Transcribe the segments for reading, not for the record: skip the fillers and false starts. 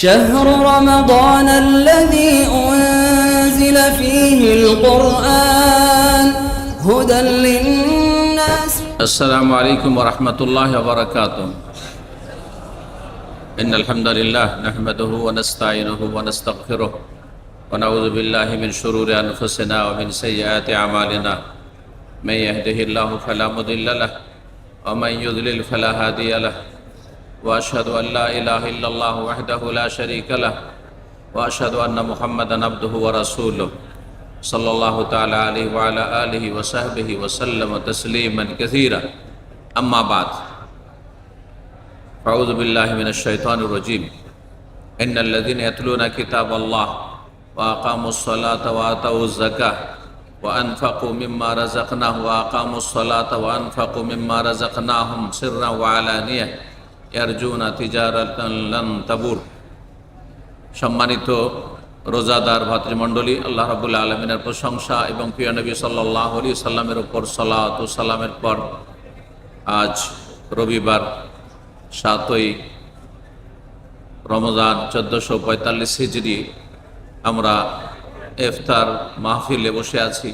شهر رمضان الذي أنزل فيه القرآن هدى للناس. السلام عليكم ورحمة الله وبركاته. إن الحمد لله نحمده ونستعينه ونستغفره ونعوذ بالله من شرور أنفسنا ومن سيئات أعمالنا. من يهده الله فلا مضل له ومن يضلل فلا هادي له. وأشهد أن لا إله إلا الله وحده لا شريك له وأشهد أن محمدا عبده ورسوله صلى الله تعالى عليه وعلى آله وصحبه وسلم تسليما كثيرا. أما بعد، أعوذ بالله من الشيطان الرجيم. إن الذين يتلون كتاب الله وأقاموا الصلاة وآتوا الزكاة وأنفقوا مما رزقناهم وأقاموا الصلاة وأنفقوا مما رزقناهم سرا وعلانية ইয়ারজুনা তিজারাতান লান তাবুর। সম্মানিত রোজাদার ভাতৃমণ্ডলী, আল্লাহ রাব্বুল আলামিনের প্রশংসা এবং প্রিয় নবী সাল্লাল্লাহু আলাইহি সাল্লামের উপর সালাত ও সালামের পর আজ রবিবার 7ই রমজান 1445 হিজরি আমরা ইফতার মাহফিলে বসে আছি।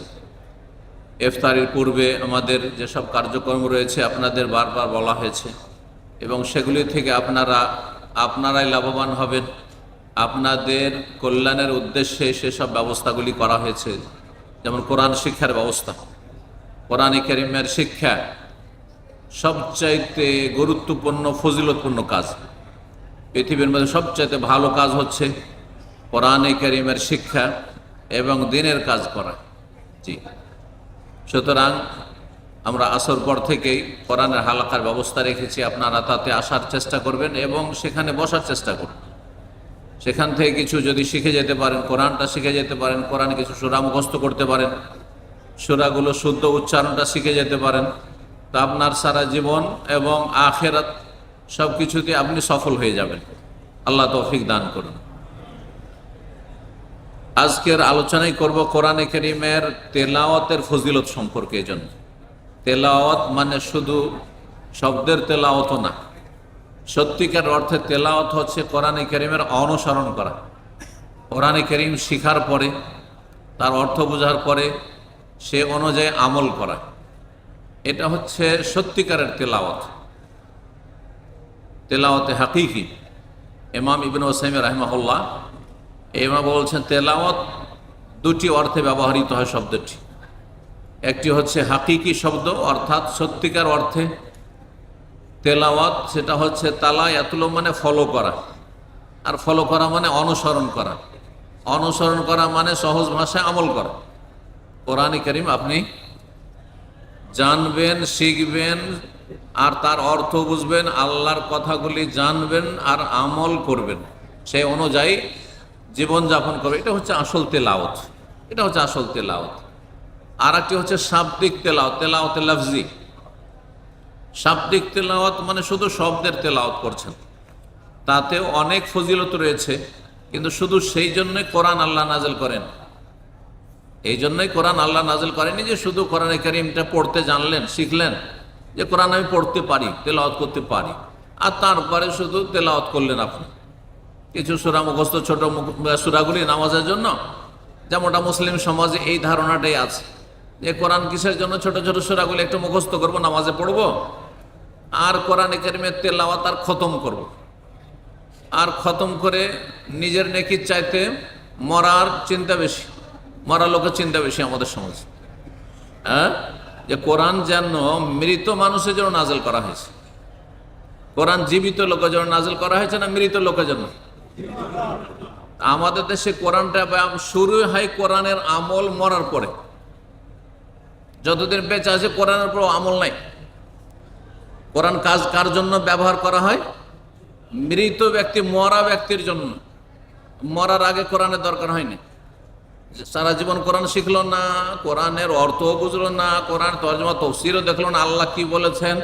ইফতারের পূর্বে আমাদের যেসব কার্যক্রম রয়েছে আপনাদের বারবার বলা হয়েছে এবং সেগুলি থেকে আপনারাই লাভবান হবেন। আপনাদের কল্যাণের উদ্দেশ্যে সেসব ব্যবস্থাগুলি করা হয়েছে, যেমন কোরআন শিক্ষার ব্যবস্থা। কোরআন কারীমের শিক্ষা সবচাইতে গুরুত্বপূর্ণ ফজিলতপূর্ণ কাজ। পৃথিবীর মধ্যে সবচাইতে ভালো কাজ হচ্ছে কোরআন কারীমের শিক্ষা এবং দ্বীনের কাজ করা। জি, সুতরাং আমরা আসর পর থেকেই কোরআনের হালকার ব্যবস্থা রেখেছি। আপনারা তাতে আসার চেষ্টা করবেন এবং সেখানে বসার চেষ্টা করবেন। সেখান থেকে কিছু যদি শিখে যেতে পারেন, কোরআনটা শিখে যেতে পারেন, কোরআনে কিছু সূরা মুখস্থ করতে পারেন, সূরাগুলো শুদ্ধ উচ্চারণটা শিখে যেতে পারেন, তা আপনার সারা জীবন এবং আখিরাত সব কিছুতে আপনি সফল হয়ে যাবেন। আল্লাহ তৌফিক দান করুন। আজকের আলোচনাই করব কোরআনে কারীমের তেলাওয়াতের ফজিলত সম্পর্কে। এই জন্য তেলাওয়াত মানে শুধু শব্দের তেলাওয়াত না, সত্যিকার অর্থে তেলাওয়াত হচ্ছে কোরআনে কারীমের অনুসরণ করা। কোরআনে কারীম শিখার পরে, তার অর্থ বোঝার পরে সে অনুযায়ী আমল করা, এটা হচ্ছে সত্যিকারের তেলাওয়াত। তেলাওয়াতে হাকিকি। ইমাম ইবনে উসাইমিন রাহিমাহুল্লাহ ইমাম বলছেন তেলাওয়াত দুটি অর্থে ব্যবহৃত হয় শব্দটি। একটি হচ্ছে হাকিকি শব্দ, অর্থাৎ সত্যিকার অর্থে তেলাওয়াত, সেটা হচ্ছে তালা ইয়াতুলু মানে ফলো করা, আর ফলো করা মানে অনুসরণ করা। অনুসরণ করা মানে সহজ ভাষায় আমল করা। কোরআন কারীম আপনি জানবেন, শিখবেন, আর তার অর্থ বুঝবেন, আল্লাহর কথাগুলি জানবেন আর আমল করবেন, সেই অনুযায়ী জীবনযাপন করবে। এটা হচ্ছে আসল তেলাওয়াত। এটা হচ্ছে আসল তেলাওয়াত। আর একটি হচ্ছে শাব্দিক তেলাওয়াত, তেলাওয়াতে লফজি। শাব্দিক তেলাওয়াত মানে শুধু শব্দের তেলাওয়াত করছেন, তাতেও অনেক ফজিলত রয়েছে, কিন্তু শুধু সেই জন্যই কোরআন আল্লাহ নাযিল করেন। এই জন্যই কোরআন আল্লাহ নাযিল করেনি যে শুধু কোরআনে কারীমটা পড়তে জানলেন, শিখলেন, যে কোরআন আমি পড়তে পারি, তেলাওয়াত করতে পারি, আর তারপরে শুধু তেলাওয়াত করলেন আপনি। কিছু সূরা মুখস্থ, ছোট সূরাগুলি নামাজের জন্য, যেমনটা মুসলিম সমাজে এই ধারণাটাই আছে যে কোরআন কিসের জন্য ছোট ছোট সূরাগুলো একটু মুখস্থ করব, নামাজে পড়ব, আর কোরআনে কারীমের তেলাওয়াত আর খতম করব, আর খতম করে নিজের নেকির চাইতে মরার চিন্তা বেশি, মরা লোকের চিন্তা বেশি আমাদের সমাজে। যে কোরআন যেন মৃত মানুষের জন্য নাযিল করা হয়েছে। কোরআন জীবিত লোকের জন্য নাযিল করা হয়েছে না মৃত লোকের জন্য? আমাদের দেশে কোরআনটা শুরু হয় কোরআনের আমল মরার পরে। যতদিন বেঁচে আছে কোরআনের উপর আমল নাই। কোরআন কাজ কার জন্য ব্যবহার করা হয়? মৃত ব্যক্তি, মরা ব্যক্তির জন্য। মরার আগে কোরআনের দরকার হয়নি। সারা জীবন কোরআন শিখলো না, কোরআনের অর্থ বুঝলো না, কোরআন তর্জমা তাফসীরও দেখলো না, আল্লাহ কি বলেছেন,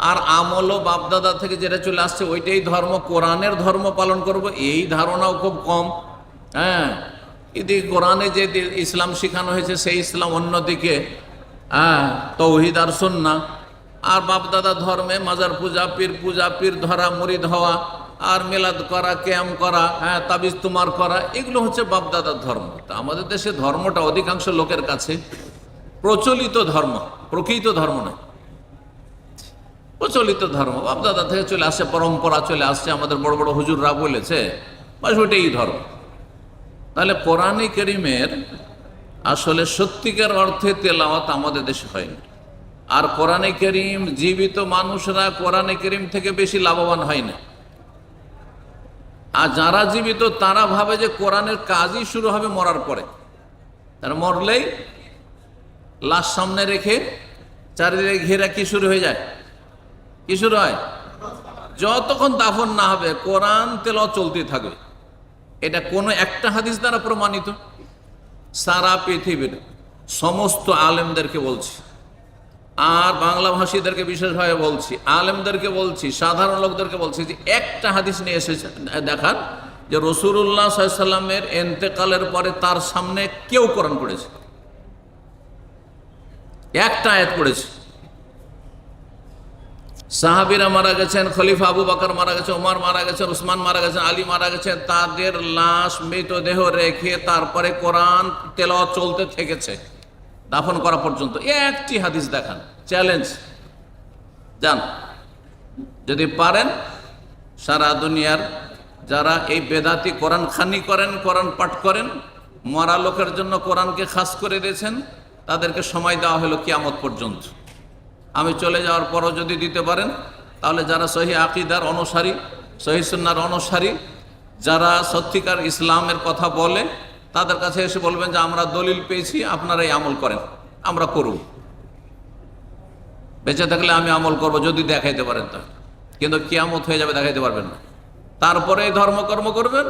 আর আমলও বাপদাদা থেকে যেটা চলে আসছে ওইটাই ধর্ম, কোরআনের ধর্ম পালন করব, এই ধারণাও খুব কম। এদিকে কোরআনে যে ইসলাম শেখানো হয়েছে সেই ইসলাম, অন্যদিকে তৌহিদ আর সুন্নাহ, আর বাপদাদা ধর্মে মাজার পূজা, পীর ধরা, মুরিদ হওয়া, আর মিলাদ করা, ক্যাম্প করা, হ্যাঁ তাবিজ তোমার করা, এগুলো হচ্ছে বাপদাদার ধর্ম। তা আমাদের দেশে ধর্মটা অধিকাংশ লোকের কাছে প্রচলিত ধর্ম, প্রকৃত ধর্ম নয়, প্রচলিত ধর্ম বাপদাদা থেকে চলে আসছে, পরম্পরা চলে আসছে, আমাদের বড় বড় হুজুররা বলেছে, বাস ওইটাই ধর্ম। তাহলে কোরআনে কারীমের আসলে সত্যিকার অর্থে তেলাওয়াত আমাদের দেশে হয়নি। আর কোরআনে কারীম জীবিত মানুষরা কোরআনে কারীম থেকে বেশি লাভবান হয় না। আর যারা জীবিত তারা ভাবে যে কোরআনের কাজই শুরু হবে মরার পরে। তারা মরলেই লাশ সামনে রেখে চারিদিকে ঘেরা কি শুরু হয়ে যায়, কি শুরু হয়, যতক্ষণ দাফন না হবে কোরআন তেলাওয়াত চলতেই থাকবে। এটা কোনো একটা হাদিস দ্বারা প্রমাণিত? সারা পৃথিবীর সমস্ত আলেমদেরকে বলছি, আর বাংলা ভাষীদেরকে বিশেষভাবে বলছি, আলেমদেরকে বলছি, সাধারণ লোকদেরকে বলছি যে একটা হাদিস নিয়ে এসেছে দেখান যে রাসূলুল্লাহ সাল্লাল্লাহু আলাইহি ওয়াসাল্লামের ইন্তেকালের পরে তার সামনে কেউ কোরআন পড়েছে, একটা আয়াত পড়েছে। সাহাবীরা মারা গেছেন, খলিফা আবু বকর মারা গেছেন, ওমর মারা গেছেন, উসমান মারা গেছেন, আলী মারা গেছেন, তাদের লাশ মৃতদেহ রেখে তারপরে কোরআন তেলাওয়াত চলতে থেকেছে দাফন করা পর্যন্ত। একটি হাদিস দেখান, চ্যালেঞ্জ, যান যদি পারেন। সারা দুনিয়ার যারা এই বেদাতি কোরআন খানি করেন, কোরআন পাঠ করেন, মরা লোকের জন্য কোরআনকে খাস করে দিয়েছেন, তাদেরকে সময় দেওয়া হলো কিয়ামত পর্যন্ত। আমি চলে যাওয়ার পরও যদি দিতে পারেন, তাহলে যারা সহি আকিদার অনুসারী, সহি সুন্নাহর অনুসারী, যারা সত্যিকার ইসলামের কথা বলে, তাদের কাছে এসে বলবেন যে আমরা দলিল পেয়েছি, আপনারা এই আমল করেন, আমরা করব। বেঁচে থাকলে আমি আমল করব যদি দেখাইতে পারেন তা, কিন্তু কিয়ামত হয়ে যাবে, দেখাইতে পারবেন না। তারপরে এই ধর্মকর্ম করবেন,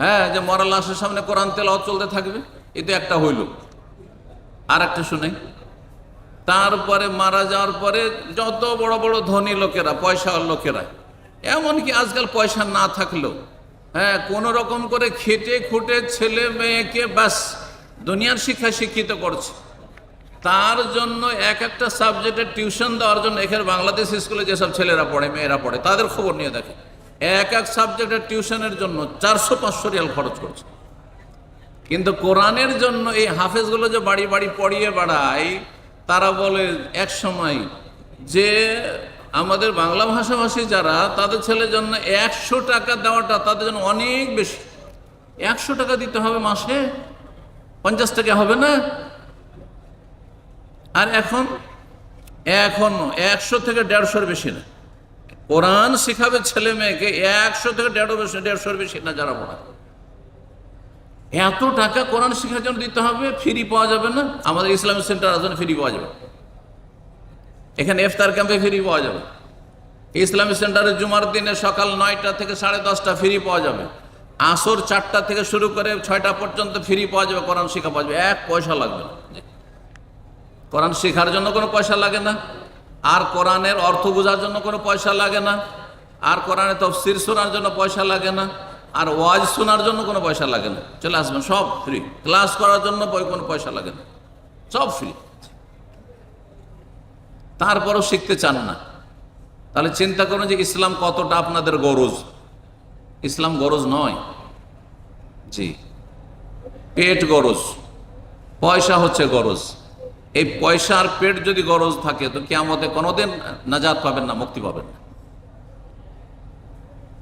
হ্যাঁ, যে মরা লাশের সামনে কোরআন তেলাওয়াত চলতে থাকবে। এটা একটা হইল। আর একটা শুনে, তারপরে মারা যাওয়ার পরে যত বড় বড় ধনী লোকেরা, পয়সার লোকেরা, এমনকি আজকাল পয়সা না থাকলেও, হ্যাঁ, কোন রকম করে খেটে খুঁটে ছেলে মেয়েকে ব্যাস দুনিয়ার শিক্ষায় শিক্ষিত করছে, তার জন্য এক একটা সাবজেক্টের টিউশন দেওয়ার জন্য এখানে বাংলাদেশ স্কুলে যেসব ছেলেরা পড়ে, মেয়েরা পড়ে, তাদের খবর নিয়ে দেখে, এক এক সাবজেক্টের টিউশনের জন্য 400-500 রিয়াল খরচ করছে। কিন্তু কোরআনের জন্য এই হাফেজগুলো যে বাড়ি বাড়ি পড়িয়ে বেড়ায়, তারা বলে এক সময় যে আমাদের বাংলা ভাষাভাষী যারা, তাদের ছেলের জন্য 100 টাকা দেওয়াটা তাদের জন্য অনেক বেশি। 100 টাকা দিতে হবে মাসে, 50 টাকা হবে না। আর এখন 100 থেকে 150-এর বেশি না। কোরআন শিখাবে ছেলে মেয়েকে 100 থেকে 150-এর বেশি না যারা পড়ায়। এত টাকা কোরআন শিক্ষার জন্য দিতে হবে, ফ্রি পাওয়া যাবে না? আমাদের ইসলামিক সেন্টার আছে, ফ্রি পাওয়া যাবে। এখানে ইফতার ক্যাম্পে ফ্রি পাওয়া যাবে। ইসলামিক সেন্টারে জুমার দিনে সকাল 9টা থেকে 10:30 ফ্রি পাওয়া যাবে। আসর 4টা থেকে শুরু করে 6টা পর্যন্ত ফ্রি পাওয়া যাবে, কোরআন শিক্ষা পাওয়া যাবে, 1 পয়সা লাগবে না। কোরআন শেখার জন্য কোনো পয়সা লাগে না, আর কোরআনের অর্থ বোঝার জন্য কোনো পয়সা লাগে না, আর কোরআনের তাফসীর শোনার জন্য পয়সা লাগে না, আর ওয়াজ শোনার জন্য কোনো পয়সা লাগে না। চলে আসবেন, সব ফ্রি। ক্লাস করার জন্য কোনো পয়সা লাগে না, সব ফ্রি। তারপরও শিখতে চান না, তাহলে চিন্তা করুন যে ইসলাম কতটা আপনাদের গরজ। ইসলাম গরজ নয়, জি, পেট গরজ, পয়সা হচ্ছে গরজ। এই পয়সা আর পেট যদি গরজ থাকে তো কিয়ামতে কোনোদিন নাজাত পাবেন না, মুক্তি পাবেন না।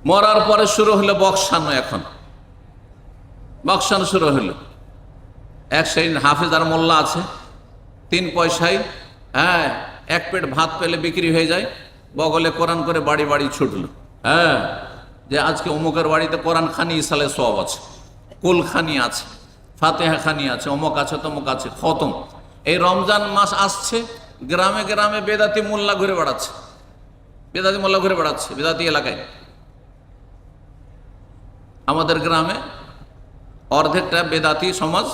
মরার পরে শুরু হলো বক্সানো। এখন বক্সানো শুরু হলো। এক সেই হাফেজ আর মোল্লা আছে, 3 পয়সায়, হ্যাঁ, 1 পেট ভাত পেলে বিক্রি হয়ে যায়, বগলে কোরআন করে বাড়ি বাড়ি ছুটলো, হ্যাঁ, যে আজকে অমুকের বাড়িতে কোরআন খানি ইসালে সওয়াব আছে, কুল খানি আছে, ফাতেহা খানি আছে, অমুক আছে, তমুক আছে, খতম। এই রমজান মাস আসছে, গ্রামে গ্রামে বেদাতি মোল্লা ঘুরে বেড়াচ্ছে, বেদাতি মোল্লা ঘুরে বেড়াচ্ছে বেদাতি এলাকায়। আমাদের গ্রামে অর্ধেকটা বেদাতি সমাজ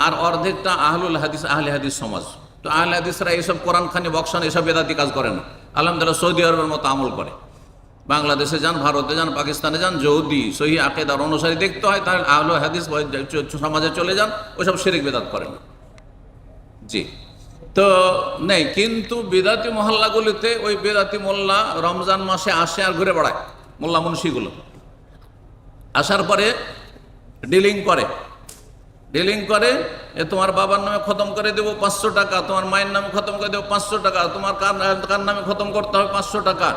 আর অর্ধেকটা আহলুল হাদিস, আহলে হাদিস সমাজ। তো আহলে হাদিসরা এইসব কোরআন খানি, বক্সান, এসব বেদাতি কাজ করে না। আলহামদুলিল্লাহ সৌদি আরবের মতো আমল করে। বাংলাদেশে যান, ভারতে যান, পাকিস্তানে যান, যদি সহি আকিদার অনুসারী দেখতে হয় তাহলে আহলুল হাদিস সমাজে চলে যান, ওইসব শিরক বেদাত করে না, জি। তো নেই, কিন্তু বেদাতি মহল্লাগুলিতে ওই বেদাতি মোল্লা রমজান মাসে আসে আর ঘুরে বেড়ায়, মোল্লা মুন্সিগুলো। আসার পরে ডিলিং করে তোমার বাবার নামে খতম করে দেবো 500 টাকা, তোমার মায়ের নামে খতম করে দেবো 500 টাকা, তোমার কার নামে খতম করতে হবে 500 টাকা।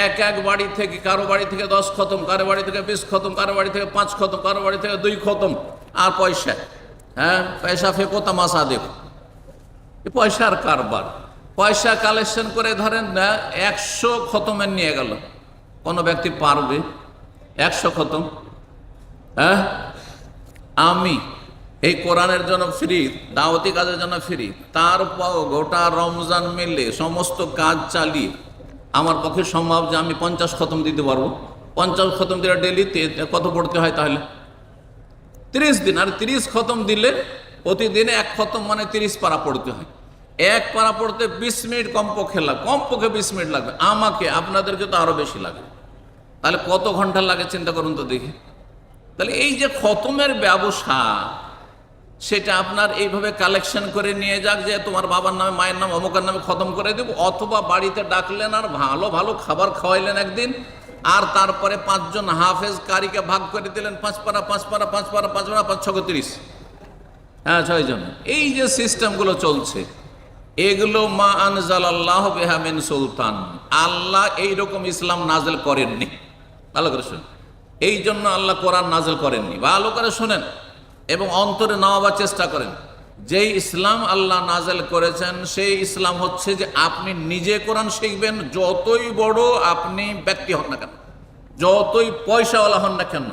এক বাড়ি থেকে, কারো বাড়ি থেকে 10 খতম, কারো বাড়ি থেকে 20 খতম, কারো বাড়ি থেকে 5 খতম, কারো বাড়ি থেকে 2 খতম। আর পয়সা, পয়সা ফেকো তামাশা দেখো, পয়সার কারবার। পয়সা কালেকশন করে ধরেন 100 খতমের নিয়ে গেল। কোনো ব্যক্তি পারবে 100 খতম? আমি এই কোরআনের জন্য ফ্রি, দাওয়াতি কাজের জন্য ফ্রি, তারপর গোটা রমজান মিলে সমস্ত কাজ চালিয়ে আমার পক্ষে সম্ভব যে আমি 50 খতম দিতে পারবো? 50 খতম দিলে ডেলি কত পড়তে হয় তাহলে? 30 দিন। আর 30 খতম দিলে প্রতিদিনে 1 খতম মানে 30 পারা পড়তে হয়। 1 পারা পড়তে 20 মিনিট কমপক্ষে লাগবে, কমপক্ষে 20 মিনিট লাগবে আমাকে, আপনাদেরকে তো আরো বেশি লাগে। তাহলে কত ঘন্টা লাগে চিন্তা করুন তো দেখি। তাহলে এই যে খতমের ব্যবসা, সেটা আপনার এইভাবে কালেকশন করে নিয়ে যাক যে তোমার বাবার নামে, মায়ের নামে, অমুকের নামে খতম করে দেব, অথবা বাড়িতে ডাকলেন আর ভালো ভালো খাবার খাওয়াইলেন একদিন, আর তারপরে 5 জন হাফেজ কারিকে ভাগ করে দিলেন 5 পারা 5 পারা 5 পারা 5 পারা 5 6 30, 6 জন। এই যে সিস্টেমগুলো চলছে, এগুলো মা আনজালাল্লাহ বিহা মিন সুলতান, আল্লাহ এইরকম ইসলাম নাজেল করেননি। ভালো করে শুনেন, এই জন্য আল্লাহ কোরআন নাজেল করেননি। ভালো করে শোনেন এবং অন্তরে নেওয়ার চেষ্টা করেন। যেই ইসলাম আল্লাহ নাজেল করেছেন সেই ইসলাম হচ্ছে যে আপনি নিজে কোরআন শিখবেন, যতই বড় আপনি ব্যক্তি হন না কেন, যতই পয়সাওয়ালা হন না কেন।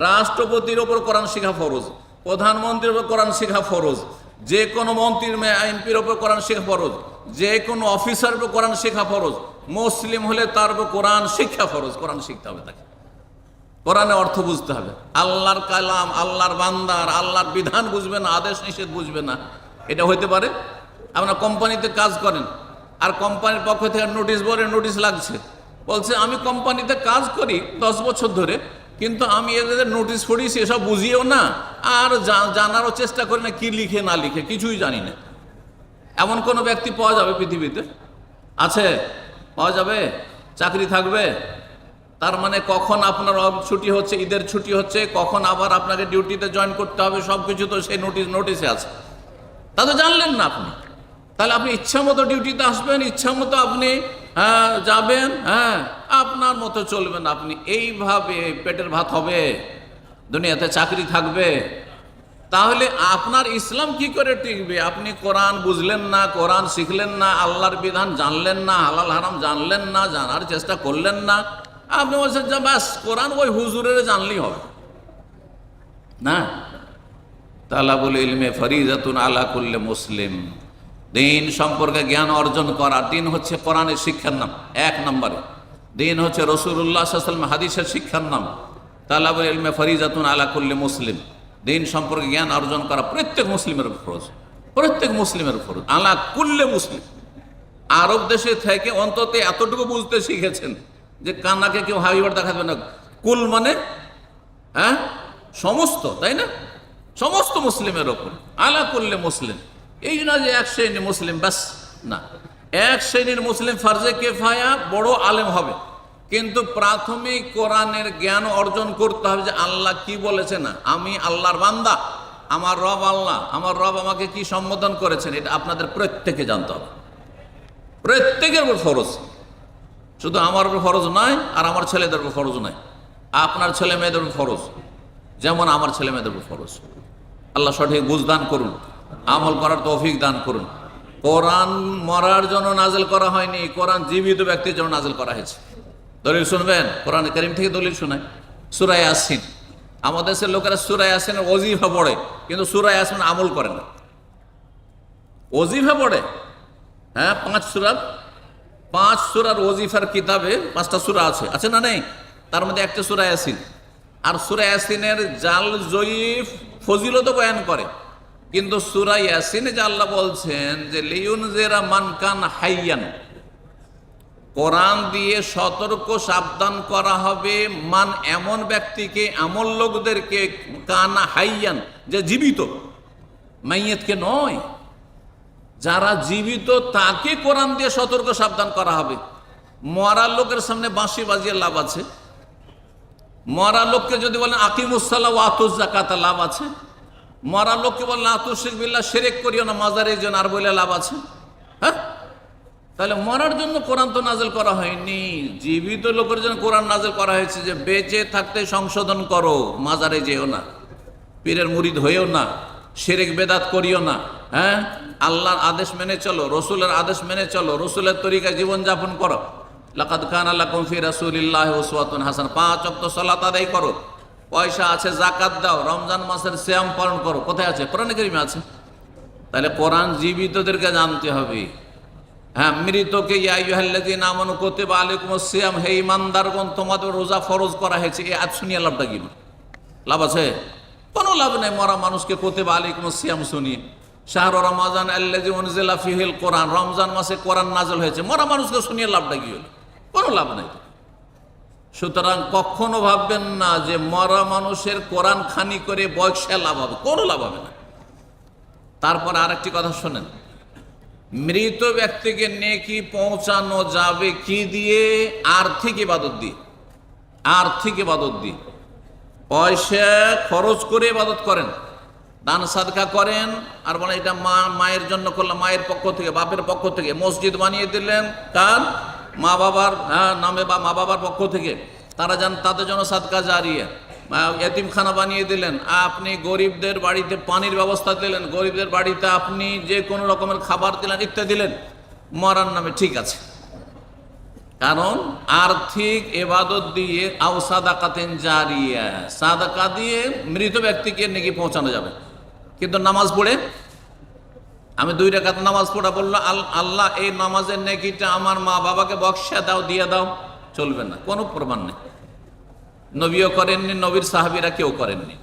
রাষ্ট্রপতির ওপর কোরআন শিখা ফরজ, প্রধানমন্ত্রীর ওপর কোরআন শিখা ফরজ, যে কোনো মন্ত্রীর এমপির ওপর কোরআন শিখা ফরজ, যে কোনো অফিসারের উপর কোরআন শিখা ফরজ। মুসলিম হলে তার উপর কোরআন শিক্ষা ফরজ, কোরআন শিখতে হবে তাকে, কোরআনের অর্থ বুঝতে হবে। আল্লাহর কালাম, আল্লাহর বান্দার, আল্লাহর বিধান বুঝবে না, আদেশ নিষেধ বুঝবে না, এটা হইতে পারে? আপনার কোম্পানিতে কাজ করেন আর কোম্পানির পক্ষ থেকে নোটিশ বলে, নোটিশ লাগছে, বলছে আমি কোম্পানিতে কাজ করি 10 বছর ধরে, কিন্তু আমি এদের নোটিশ পড়িয়েছি এসব বুঝিয়েও না, আর জানারও চেষ্টা করি না কি লিখে না লিখে, কিছুই জানি না। এমন কোনো ব্যক্তি পাওয়া যাবে পৃথিবীতে? আছে? পাওয়া যাবে? চাকরি থাকবে? তার মানে কখন আপনার ছুটি হচ্ছে, ঈদের ছুটি হচ্ছে, কখন আবার আপনাকে ডিউটিতে জয়েন করতে হবে, সব কিছু তো সেই নোটিশে আছে। তা তো জানলেন না আপনি। তাহলে আপনি ইচ্ছা মতো ডিউটিতে আসবেন, ইচ্ছা মতো আপনি যাবেন, আপনার মতো চলবেন। আপনি এইভাবে পেটের ভাত হবে, দুনিয়াতে চাকরি থাকবে? তাহলে আপনার ইসলাম কি করে টিকবে? আপনি কোরআন বুঝলেন না, কোরআন শিখলেন না, আল্লাহর বিধান জানলেন না, হালাল হারাম জানলেন না, জানার চেষ্টা করলেন না। আপনি বলছেন যে ব্যাস কোরআন ওই হুজুরের জানলেই হবে না। তালাবুল ইলমে ফরিজাতুন আলা কুল্লি মুসলিম, দিন সম্পর্কে জ্ঞান অর্জন করা। দিন হচ্ছে কোরআনের শিক্ষার নাম 1 নম্বরে, দিন হচ্ছে রাসূলুল্লাহ সাল্লাল্লাহু আলাইহি ওয়াসাল্লাম হাদিসের শিক্ষার নাম। তালাবুল ইলমে ফরিজাতুন আলা কুল্লি মুসলিম, দিন সম্পর্কে জ্ঞান অর্জন করা প্রত্যেক মুসলিমের ফরজ, প্রত্যেক মুসলিমের ফরজ, আলা কুল্লি মুসলিম। আরব দেশে থেকে অন্তত এতটুকু বুঝতে শিখেছেন যে কানাকে কেউ হাবিবার দেখাবে না। কুল মানে সমস্ত, তাই না? সমস্ত মুসলিমের ওপর, আলা কুল্লি মুসলিম। এই না যে 1 শ্রেণী মুসলিম ব্যাস, না। 1 শ্রেণীর মুসলিম ফারজে কেফায়া, বড় আলেম হবে, কিন্তু প্রাথমিক কোরআনের জ্ঞান অর্জন করতে হবে যে আল্লাহ কি বলেছে, না আমি আল্লাহর বান্দা, আমার রব আল্লাহ, আমার রব আমাকে কি সম্বোধন করেছেন, এটা আপনাদের প্রত্যেকে জানতে হবে। প্রত্যেকের উপর ফরজ, শুধু আমার উপর ফরজ নয়, আর আমার ছেলেদের উপর ফরজ নয়, আপনার ছেলে মেয়েদের উপর ফরজ, যেমন আমার ছেলে মেয়েদের উপর ফরজ। আল্লাহ সঠিক বুঝ দান করুন, আমল করার তৌফিক দান করুন। কোরআন মরার জন্য নাজেল করা হয়নি, কোরআন জীবিত ব্যক্তির জন্য নাজেল করা হয়েছে। দলিল শুনবেন? কোরআন কারীম থেকে দলিল শোনায়। সূরা ইয়াসিন, আমাদের দেশের লোকেরা সূরা ইয়াসিনের ওজিফা পড়ে, কিন্তু সূরা ইয়াসিন আমল করে না। ওজিফা পড়ে, 5 সূরার ওজিফার কিতাবে 5টা সূরা আছে না নেই? তার মধ্যে একটা সূরা ইয়াসিন। আর সূরা ইয়াসিনের জাল জয়ীফ ফজিলত বয়ান করে, কিন্তু সূরা ইয়াসিনে যে আল্লাহ বলছেন যে লিয়ুনজিরা মান কান হাইয়ান, কোরআন দিয়ে সতর্ক সাবধান করা হবে মান, এমন ব্যক্তিকে, এমন লোকদেরকে, কান হাইয়ান যে জীবিত, মাইয়াতকে নয়, যারা জীবিত তাকে কোরআন দিয়ে সতর্ক সাবধান করা হবে। মরার লোকের সামনে বাঁশি বাজিয়ে লাভ আছে? মরা লোককে যদি বলেন আকিমুসসালাহ ওয়া আতুজ যাকাত, লাভ আছে? মরা লোককে বলেন লা তুশরিক বিল্লাহ, শিরক করিও না, মাজারের জন্য আর বলে লাভ আছে? হ্যাঁ, তাহলে মরার জন্য কোরআন তো নাজিল করা হয়নি, জীবিত লোকের জন্য কোরআন নাজিল করা হয়েছে যে বেঁচে থাকতে সংশোধন করো, মাজারে যেও না, পীরের মুরিদ হয়েও না, শিরক বেদাত করিও না। হ্যাঁ, আল্লাহর আদেশ মেনে চলো, রসুলের আদেশ মেনে চলো, রসুলের তরিকায় জীবনযাপন করো। লাকাদ কানা লাকুম ফি রাসূলিল্লাহি উসওয়াতুন হাসানাহ, 5 ওয়াক্ত সালাত আদায় করো, পয়সা আছে যাকাত দাও, রমজান মাসের সিয়াম পালন করো। কোথায় আছে? কোরআনে কারিমে আছে। তাহলে কোরআন জীবিতদেরকে জানতে হবে। হ্যাঁ, মৃতকে ইয়া আইয়ুহাল্লাযীনা আমানু কুতিবা আলাইকুমুস সিয়াম, হে ঈমানদারগণ তোমাদের রোজা ফরজ করা হয়েছে। এই আয়াত শুনিয়ে লাভটা কি? লাভ আছে? কোনো লাভ নেই। মরা মানুষকে কুতিবা আলাইকুমুস সিয়াম শুনিয়ে, শাহরু রমাজান আল্লাযী উনজিলা ফীহিল কোরআন, রমজান মাসে কোরআন নাযিল হয়েছে, মরা মানুষকে শুনিয়ে লাভটা কি হলো? কোনো লাভ নেই। সুতরাং কখনো ভাববেন না যে মরা মানুষের কোরআন খানি করে বয়সে লাভ হবে, কোনো লাভ হবে না। তারপর আরেকটি কথা শোনেন, মৃত ব্যক্তিকে নেকি পৌঁছানো যাবে কি দিয়ে? আর্থিক ইবাদত দিয়ে। আর্থিক ইবাদত দিয়ে, পয়সা খরচ করে ইবাদত করেন, দান সাদকা করেন, আর বলে এটা মায়ের জন্য করলাম, মায়ের পক্ষ থেকে, বাপের পক্ষ থেকে। মসজিদ বানিয়ে দিলেন কার? মা বাবার নামে বা মা বাবার পক্ষ থেকে, তারা যান তাদের জন্য সাদকা জারিয়া। এতিমখানা বানিয়ে দিলেন, আপনি গরিবদের বাড়িতে পানির ব্যবস্থা দিলেন, গরিবদের বাড়িতে আপনি যে কোনো রকমের খাবার দিলেন, ইত্যাদি দিলেন মরার নামে, ঠিক আছে। কারণ আর্থিক ইবাদত দিয়ে, আও সাদাকাতিন জারিয়া, সাদাকা দিয়ে মৃত ব্যক্তিকে নেকি পৌঁছানো যাবে। কিন্তু নামাজ পড়ে, আমি 2 রাকাত নামাজ পড়া বললো আল্লাহ এই নামাজের নেকিটা আমার মা বাবাকে বক্সা দাও, দিয়ে দাও, চলবে না, কোনো প্রমাণ নেই। নবীও করেননি, নবীর সাহাবীরা কেউ করেননি।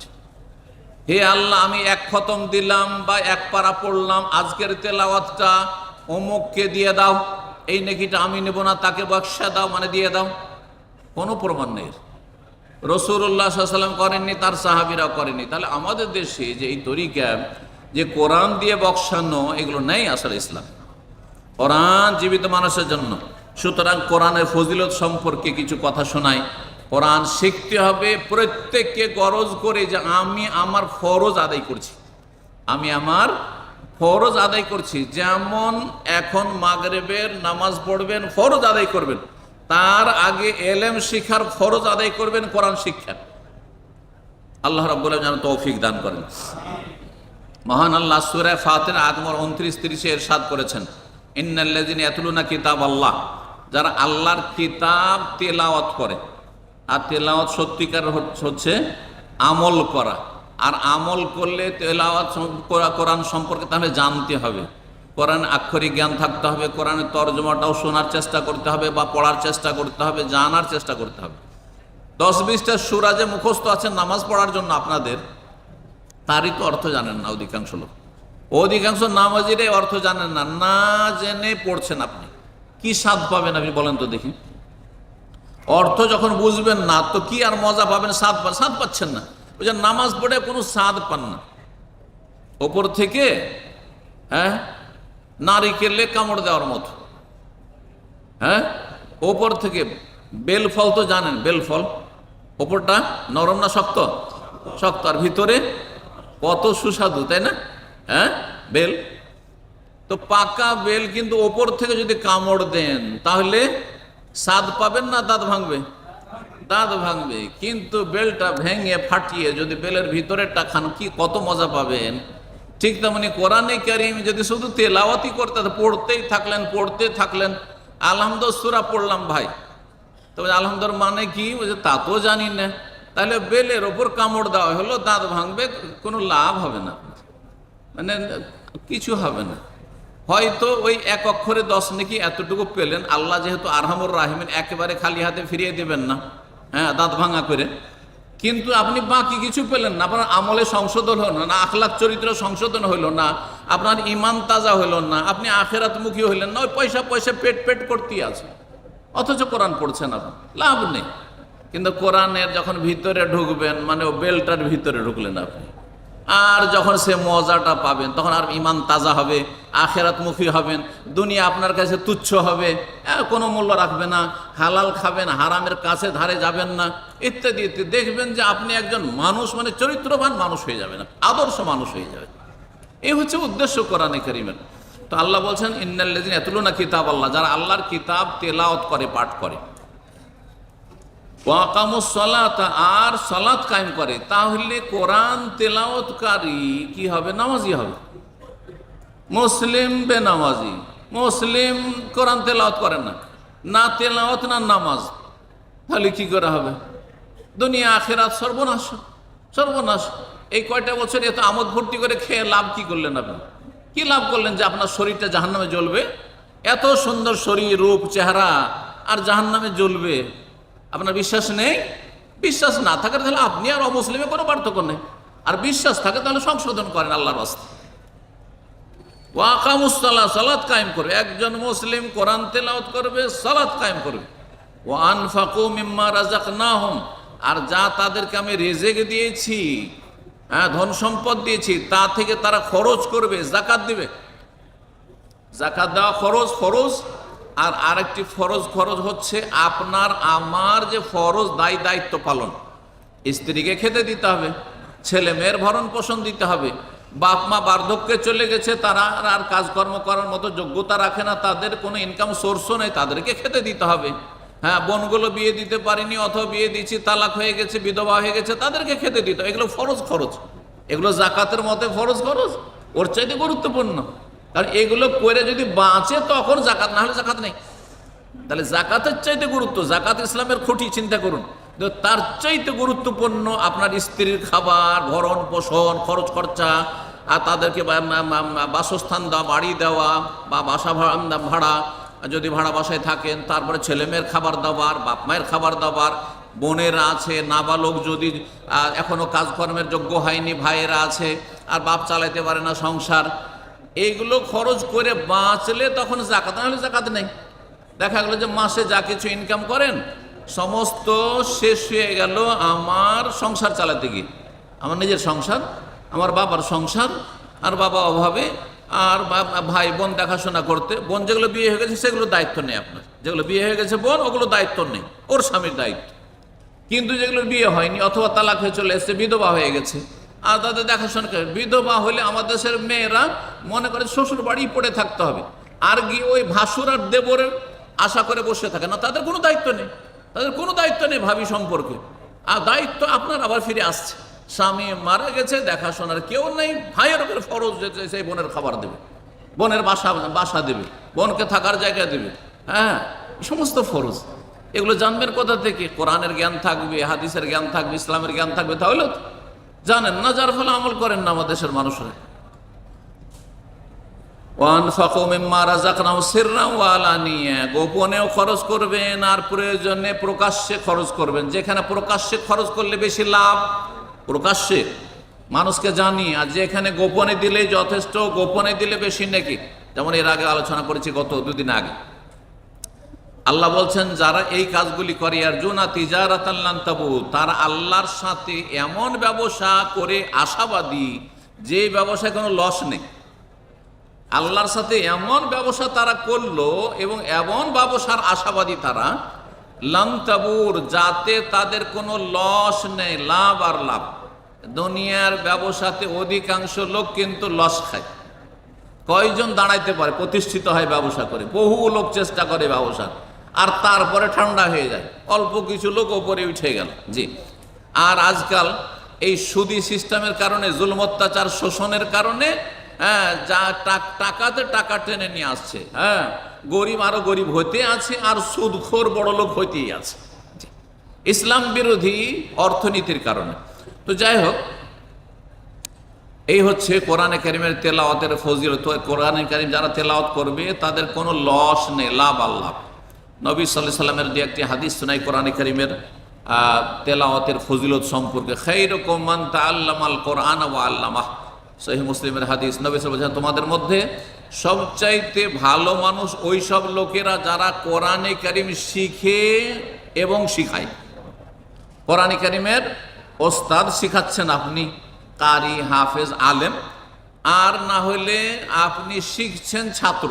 হে আল্লাহ, আমি 1 খতম দিলাম বা 1 পারা পড়লাম, আজকের তেলাওয়াতটা অমুককে দিয়ে দাও, এই নেকিটা আমি নেব না, তাকে বক্সা দাও, মানে দিয়ে দাও, কোনো প্রমাণ নেই। রাসূলুল্লাহ সাল্লাল্লাহু আলাইহি ওয়াসাল্লাম করেননি, তার সাহাবীরাও করেননি। তাহলে আমাদের দেশে যে এই তরিকা, যে কোরআন দিয়ে বক্সানো, এগুলো নেই আসলে ইসলাম। কোরআন জীবিত মানুষের জন্য। সুতরাং কোরআনের ফজিলত সম্পর্কে কিছু কথা শোনাই। কোরআন শিখতে হবে প্রত্যেককে গরজ করে, যে আমি আমার ফরজ আদায় করছি, আমি আমার ফরজ আদায় করছি। যেমন এখন মাগরিবের নামাজ পড়বেন, ফরজ আদায় করবেন, তার আগে এলেম শিখার ফরজ আদায় করবেন, কোরআন শিক্ষা। আল্লাহ রাব্বুল আলামিন যেন তৌফিক দান করেন। মহান আল্লাহ সূরা ফাতির আয়াত নম্বর 29-30 ইরশাদ করেছেন, ইন্নাল্লাযীনা ইয়াতলুনা কিতাবাল্লাহ, যারা আল্লাহর কিতাব তেলাওয়াত করে। আর তেলাওয়াত সত্যিকার হচ্ছে আমল করা, আর আমল করলে তেলাওয়াত কোরআন সম্পর্কে তাহলে জানতে হবে, কোরআন আক্ষরিক জ্ঞান থাকতে হবে, কোরআনের তর্জমাটাও শোনার চেষ্টা করতে হবে বা পড়ার চেষ্টা করতে হবে, জানার চেষ্টা করতে হবে। 10-20টা সূরা যে মুখস্থ আছে নামাজ পড়ার জন্য আপনাদের, তারই তো অর্থ জানেন না অধিকাংশ লোক। অধিকাংশ নামাজিরাই অর্থ জানেন না, না জেনে পড়ছেন। আপনি কি স্বাদ পাবেন আপনি বলেন তো দেখি? অর্থ যখন বুঝবেন না, তো কি আর মজা পাবেন? স্বাদ পাচ্ছেন না। ওই যে নামাজ পড়ে কোনো স্বাদ পান না। ওপর থেকে নারিকেলে কামড় দেওয়ার মতো। ওপর থেকে বেল ফল তো জানেন, বেল ফল ওপরটা নরম না শক্ত? শক্ত, আর ভিতরে কত সুস্বাদু, তাই না? বেল তো পাকা বেল, কিন্তু ওপর থেকে যদি কামড় দেন তাহলে স্বাদ পাবেন না দাঁত ভাঙবে? দাঁত ভাঙবে। কিন্তু বেলটা ভেঙে ফাটিয়ে যদি বেলের ভিতরেরটা খান, কি কত মজা পাবেন। ঠিক তেমনি কোরআনে কারীম যদি শুধু তেলাওয়াতই করতে, পড়তেই থাকলেন, আলহামদুলিল্লাহ সূরা পড়লাম ভাই, তবে আলহামদুলিল্লাহ মানে কি তা তো জানি না, তাহলে বেলের ওপর কামড় দেওয়া হলো, দাঁত ভাঙবে, কোনো লাভ হবে না, মানে কিছু হবে না। হয়তো ওই 1 অক্ষরে 10 নেকি এতটুকু পেলেন। আল্লাহ যেহেতু আরহামুর রাহিমিন, একেবারে খালি হাতে ফিরিয়ে দেবেন না, দাঁত ভাঙা করে। কিন্তু আপনি বাকি কিছু পেলেন না, আপনার আমলে সংশোধন হলো না, আখলাক চরিত্র সংশোধন হইল না, আপনার ইমান তাজা হইল না, আপনি আখেরাতমুখী হইলেন না, ওই পয়সা পেট করতেই আছে, অথচ কোরআন পড়ছেন আপনি, লাভ নেই। কিন্তু কোরআনের যখন ভিতরে ঢুকবেন, মানে ও বেলটার ভিতরে ঢুকলেন আপনি, আর যখন সে মজাটা পাবেন তখন আর ইমান তাজা হবে, আখেরাতমুখী হবেন, দুনিয়া আপনার কাছে তুচ্ছ হবে, কোনো মূল্য রাখবে না, হালাল খাবেন, হারামের কাছে ধারে যাবেন না, ইত্যাদি ইত্যাদি। দেখবেন যে আপনি একজন মানুষ, মানে চরিত্রবান মানুষ হয়ে যাবেন, আদর্শ মানুষ হয়ে যাবেন। এই হচ্ছে উদ্দেশ্য কোরআনে কারীমের। তো আল্লাহ বলছেন ইন্নাল্লাযীনা ইয়াতলুনা কিতাবাল্লাহ, যারা আল্লাহর কিতাব তেলাওয়াত করে, পাঠ করে, ওয়া আকামুস সালাতা, আর সালাত কায়েম করে, তাহলে কোরআন তেলাওয়াতকারী কি হবে? নামাজি হবে। মুসলিম বেনামাজি, মুসলিম কোরআন তেলাওয়াত করে না, না তেলাওয়াত না নামাজ, তাহলে কি করে হবে? দুনিয়া আখিরাত সর্বনাশ, সর্বনাশ। এই কয়টা বছর এত আমোদ ভর্তি করে খেয়ে লাভ কি করলেন আপনি? কি লাভ করলেন যে আপনার শরীরটা জাহান্নামে জ্বলবে? এত সুন্দর শরীর, রূপ, চেহারা, আর জাহান্নামে জ্বলবে? আপনার বিশ্বাস নেই? বিশ্বাস না থাকে তাহলে আপনি আর অমুসলিমে কোনো পার্থক্য নেই। আর বিশ্বাস থাকে তাহলে সংশোধন করেন আল্লাহর রাস্তা। ওয়া আকামুস সালাহ, সালাত কায়েম করবে। একজন মুসলিম কোরআন তেলাওয়াত করবে, সালাত কায়েম করবে। ওয়া আনফাকু মিম্মা রাযাকনাহুম, আর যা তাদেরকে আমি রিজিক দিয়েছি, ধন সম্পদ দিয়েছি, তা থেকে তারা খরচ করবে, যাকাত দিবে। যাকাত দেওয়া ফরজ, ফরজ। আর আরেকটি ফরজ খরচ হচ্ছে আপনার আমার যে ফরজ দায়িত্ব পালন। স্ত্রীকে খেতে দিতে হবে, ছেলে মেয়ের ভরণ পোষণ দিতে হবে, বাপ মা বার্ধক্যে চলে গেছে, তারা আর কাজকর্ম করার মতো যোগ্যতা রাখে না, তাদের কোনো ইনকাম সোর্সও নেই, তাদেরকে খেতে দিতে হবে। হ্যাঁ, বোনগুলো বিয়ে দিতে পারিনি অথবা বিয়ে দিচ্ছি, তালাক হয়ে গেছে, বিধবা হয়ে গেছে, তাদেরকে খেতে দিতে হবে। এগুলো ফরজ খরচ, এগুলো জাকাতের মতে ফরজ খরচ, ওর চাইতে গুরুত্বপূর্ণ। কারণ এগুলো করে যদি বাঁচে তখন জাকাত, না হলে জাকাত নেই। তাহলে জাকাতের চাইতে গুরুত্ব, জাকাত ইসলামের খুঁটি, চিন্তা করুন। তার চাইতে গুরুত্বপূর্ণ আপনার স্ত্রীর খাবার, ভরণ পোষণ, খরচ খরচা, আর তাদেরকে বাসস্থান দেওয়া, বাড়ি দেওয়া, বা বাসা ভাড়া যদি ভাড়া বাসায় থাকেন, তারপরে ছেলে মেয়ের খাবার দেওয়ার, বাপ মায়ের খাবার দেওয়ার, বোনেরা আছে, নাবালক যদি এখনো কাজকর্মের যোগ্য হয়নি, ভাইয়েরা আছে, আর বাপ চালাইতে পারে না সংসার, এইগুলো খরচ করে বাঁচলে তখন জাকাত, না হলে জাকাত নেই। দেখা গেল যে মাসে যা কিছু ইনকাম করেন সমস্ত শেষ হয়ে গেল আমার সংসার চালাতে গিয়ে, আমার নিজের সংসার, আমার বাবার সংসার, আর বাবা অভাবে, আর ভাই বোন দেখাশোনা করতে। বোন যেগুলো বিয়ে হয়ে গেছে সেগুলো দায়িত্ব নেই আপনার, যেগুলো বিয়ে হয়ে গেছে বোন, ওগুলো দায়িত্ব নেই, ওর স্বামীর দায়িত্ব। কিন্তু যেগুলো বিয়ে হয়নি অথবা তালাক হয়ে চলে এসছে, বিধবা হয়ে গেছে, আর তাদের দেখাশোনা করে। বিধবা হলে আমাদের দেশের মেয়েরা মনে করে শ্বশুর বাড়ি পড়ে থাকতে হবে, আর গিয়ে ওই ভাসুর আর দেবরের আশা করে বসে থাকে না, তাদের কোনো দায়িত্ব নেই, তাদের কোনো দায়িত্ব নেই ভাবি সম্পর্কে। আর দায়িত্ব আপনার আবার ফিরে আসছে, স্বামী মারা গেছে, দেখাশোনার কেউ নেই, ভাইয়ের উপরে ফরজ যেতে সেই বোনের খাবার দেবে, বোনের বাসা দেবে, বোনকে থাকার জায়গা দেবে। হ্যাঁ, এই সমস্ত ফরজ, এগুলো জানবেন কোথা থেকে? কোরআনের জ্ঞান থাকবে, হাদিসের জ্ঞান থাকবে, ইসলামের জ্ঞান থাকবে, তাহলে জানেন না, যার ফলে আমল করেন না আমাদের দেশের মানুষরা। গোপনেও খরচ করবেন আর প্রয়োজনে প্রকাশ্যে খরচ করবেন। যেখানে প্রকাশ্যে খরচ করলে বেশি লাভ, প্রকাশ্যে মানুষকে জানি, আর যেখানে গোপনে দিলে যথেষ্ট, গোপনে দিলে বেশি নাকি। যেমন এর আগে আলোচনা করেছি গত দুদিন আগে। আল্লাহ বলছেন যারা এই কাজগুলি করে, আরজুনা তিজারাতান লান তাবুর, তারা আল্লাহর সাথে এমন ব্যবসা করে আশাবাদী যে ব্যবসায় কোনো লস নেই। আল্লাহর সাথে এমন ব্যবসা তারা করলো এবং এমন ব্যবসার আশাবাদী তারা, লান তাবুর, যাতে তাদের কোনো লস নেই, লাভ আর লাভ। দুনিয়ার ব্যবসাতে অধিকাংশ লোক কিন্তু লস খায়। কয়জন দাঁড়াইতে পারে, প্রতিষ্ঠিত হয় ব্যবসা করে? বহু লোক চেষ্টা করে ব্যবসা, আর তারপরে ঠান্ডা হয়ে যায়, অল্প কিছু লোক ওপরে উঠে গেল। জি, আর আজকাল এই সুদি সিস্টেমের কারণে, জুলম অত্যাচার শোষণের কারণে, হ্যাঁ, যা টাকাতে টাকা টেনে নিয়ে আসছে, হ্যাঁ, গরিব আরো গরিব হইতে আছে, আর সুদখোর বড় লোক হইতেই আছে, ইসলাম বিরোধী অর্থনীতির কারণে। তো যাই হোক, এই হচ্ছে কোরআনে কারীমের তেলাওয়াতের ফজিলত। কোরআনে কারীম যারা তেলাওয়াত করবে তাদের কোনো লস নেই, লাভ আল্লাহ। নবী সাল্লাল্লাহু আলাইহি ওয়াসাল্লামের দিয়ে একটি হাদিস শোনাই কোরআনে কারীমের তেলাওয়াতের ফজিলত সম্পর্কে। খায়রুকুম মান তাআল্লামাল কোরআন ওয়া আল্লামাহ, সহিহ মুসলিমের হাদিস। নবী সাল্লাল্লাহু আলাইহি ওয়াসাল্লাম, তোমাদের মধ্যে সবচাইতে ভালো মানুষ ওই সব লোকেরা যারা কোরআনে কারীম শিখে এবং শিখায়। কোরআনে কারীমের ওস্তাদ শিখাচ্ছেন আপনি, কারি, হাফেজ, আলেম, আর না হলে আপনি শিখছেন, ছাত্র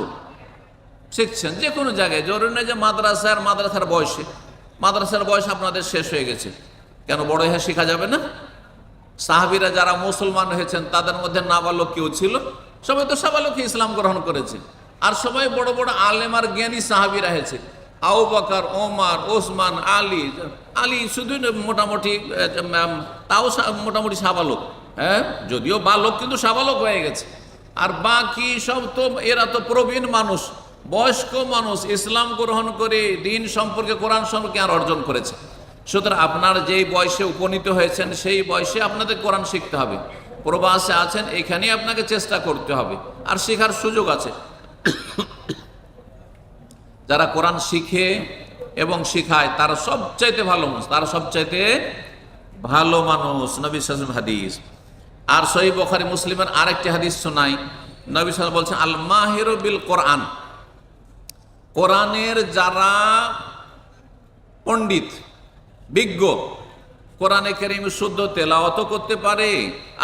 শিখছেন যে কোনো জায়গায়। জরুরি নয় যে মাদ্রাসার বয়সে, মাদ্রাসার বয়স আপনাদের শেষ হয়ে গেছে, কেন বড় হয়ে শেখা যাবে না? সাহাবীরা যারা মুসলমান হয়েছেন তাদের মধ্যে নাবালক কেউ ছিল? সবাই তো সাবালকে ইসলাম গ্রহণ করেছে, আর সবাই বড় বড় আলেম আর জ্ঞানী সাহাবীরা হয়েছে। আবু বকর, ওমর, ওসমান, আলী শুধু মোটামুটি, তাও মোটামুটি সাবালক, হ্যাঁ যদিও বালক কিন্তু সাবালক হয়ে গেছে। আর বাকি সব তো এরা তো প্রবীণ মানুষ, বয়স্ক মানুষ, ইসলাম গ্রহণ করে দিন সম্পর্কে, কোরআন সম্পর্কে আর অর্জন করেছে। সুতরাং আপনার যেই বয়সে উপনীত হয়েছেন সেই বয়সে আপনাদের কোরআন শিখতে হবে। প্রবাসে আছেন, এখানেই আপনাকে চেষ্টা করতে হবে, আর শেখার সুযোগ আছে। যারা কোরআন শিখে এবং শিখায় তারা সবচাইতে ভালো মানুষ, তারা সবচাইতে ভালো মানুষ। নবী সাল্লাল্লাহু আলাইহি ওয়াসাল্লাম হাদিস। আর সহিহ বুখারী মুসলিমের আরেকটি হাদিস শোনাই, নবী সাল্লাল্লাহু আলাইহি ওয়াসাল্লাম বলছেন, আল মাহিরু বিল কোরআন, কোরআনের যারা পণ্ডিত, বিজ্ঞ, কোরআনে কারীম শুদ্ধ তেলাওয়াত করতে পারে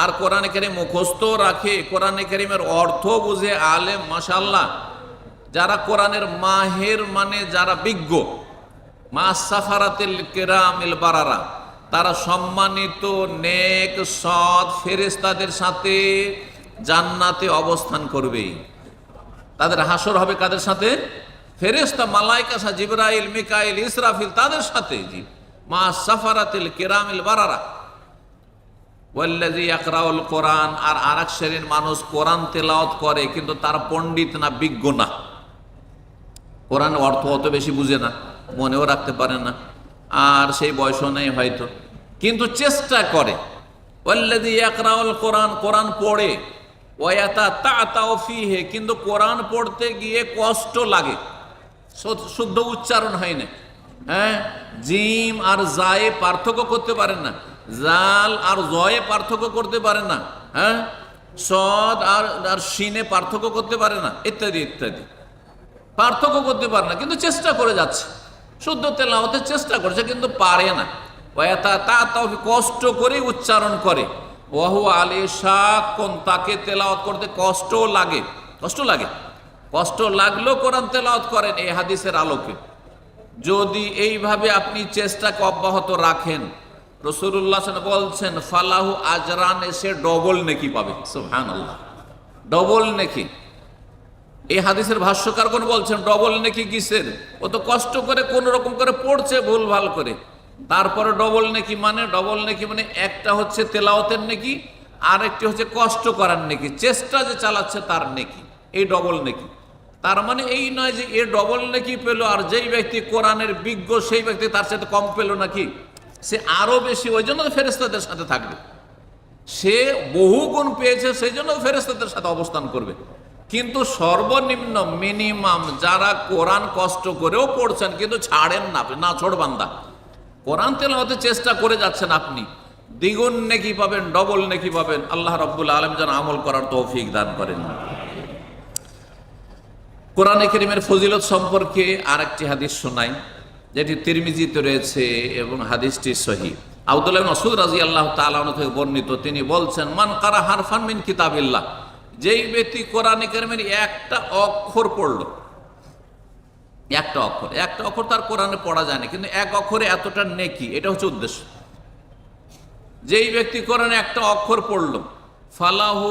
আর কোরআনে কারীম মুখস্থ রাখে, কোরআনে কারীমের অর্থ বুঝে, আলেম, মাশাআল্লাহ, যারা কোরআনের মাহের মানে যারা বিজ্ঞ, মা সাফারাতিল কিরামিল বারারা, তারা সম্মানিত নেক সৎ ফেরেশতাদের সাথে জান্নাতে অবস্থান করবে। তাদের হাসর হবে কাদের সাথে? ফেরেশতা, মালায়েকা, জিবরাইল, মিকাইল, ইসরাফিল, তাদের সাথে। জি, মা সাফারাতিল কিরামিল বারারা। ওয়াল্লাযী ইয়াকরাউল কোরআন, আর আরেক শ্রেণীর মানুষ কোরআন তেলাওয়াত করে কিন্তু তার পণ্ডিত না, বিজ্ঞ না, কোরআন অর্থ অত বেশি বুঝে না, মনেও রাখতে পারে না, আর সেই বয়সও নেই হয়তো, কিন্তু চেষ্টা করে। ওয়াল্লাযী ইয়াকরাউল কোরআন, কোরআন পড়ে, ওয়ায়াতাতাউ ফীহি, কিন্তু কোরআন পড়তে গিয়ে কষ্ট লাগে, শুদ্ধ উচ্চারণ হয় না, হ্যাঁ, জিম আর জায়ে পার্থক্য করতে পারেন না, জাল আর জয়ে পার্থক্য করতে পারেন না, হ্যাঁ, সদ আর শিনে পার্থক্য করতে পারে না, ইত্যাদি ইত্যাদি পার্থক্য করতে পারে না, কিন্তু চেষ্টা করে যাচ্ছে, শুদ্ধ তেলাওয়াতের চেষ্টা করছে কিন্তু পারে না। ওয়ায়াতাতাউ, কষ্ট করে উচ্চারণ করে, ওয়াহু আলী শাক্কুন, তাকে তেলাওয়াত করতে কষ্ট লাগে, কষ্ট লাগলেও কোরআন তেলাওয়াত করেন। এই হাদিসের আলোকে যদি এইভাবে আপনি চেষ্টাকে অব্যাহত রাখেন, রাসূলুল্লাহ সাল্লাল্লাহু আলাইহি ওয়াসাল্লাম বলছেন, ফালাহু আজরান, এসে ডবল নেকি পাবে। সুবহানাল্লাহ, ডবল নেকি। এই হাদিসের ভাষ্যকার কোন বলছেন ডবল নেকি কিসের? ও তো কষ্ট করে কোন রকম করে পড়ছে ভুলভাল করে, তারপরে ডবল নেকি মানে? ডবল নেকি মানে একটা হচ্ছে তেলাওয়াতের নেকি, আর একটি হচ্ছে কষ্ট করার নেকি, চেষ্টা যে চালাচ্ছে তার নেকি, এই ডবল নেকি। তার মানে এই নয় যে এ ডবল নেকি পেল আর যেই ব্যক্তি কোরআনের বিজ্ঞ সেই ব্যক্তি তার সাথে কম পেল নাকি, সে আরো বেশি, ওই জন্য ফেরেশতাদের সাথে থাকবে, সে বহু গুণ পেয়েছে সেই জন্য ফেরেশতাদের সাথে অবস্থান করবে। কিন্তু সর্বনিম্ন মিনিমাম যারা কোরআন কষ্ট করেও পড়ছেন কিন্তু ছাড়েন না, না ছোড় বান্দা, কোরআন তেলাওয়াতের চেষ্টা করে যাচ্ছেন, আপনি দ্বিগুণ নেকি পাবেন, ডবল নেকি পাবেন। আল্লাহ রাব্বুল আলামিন যেন আমল করার তৌফিক দান করেন। কোরআনে কারীমের ফজিলত সম্পর্কে আরেকটি হাদিস শোনাই, যেটি তিরমিজিতে রয়েছে এবং হাদিসটি সহিহ। আব্দুল্লাহ ইবনে মাসউদ রাদিয়াল্লাহু তাআলা আনহু থেকে বর্ণিত, তিনি বলছেন, মান কারা হারফান মিন কিতাবিল্লাহ, যেই ব্যক্তি কোরআনে কারীমের একটা অক্ষর পড়ল, একটা অক্ষর তার কোরআনে পড়া যায় না, কিন্তু এক অক্ষরে এতটা নেকি, এটা হচ্ছে উদ্দেশ্য। যেই ব্যক্তি কোরআনে একটা অক্ষর পড়ল, ফালাহু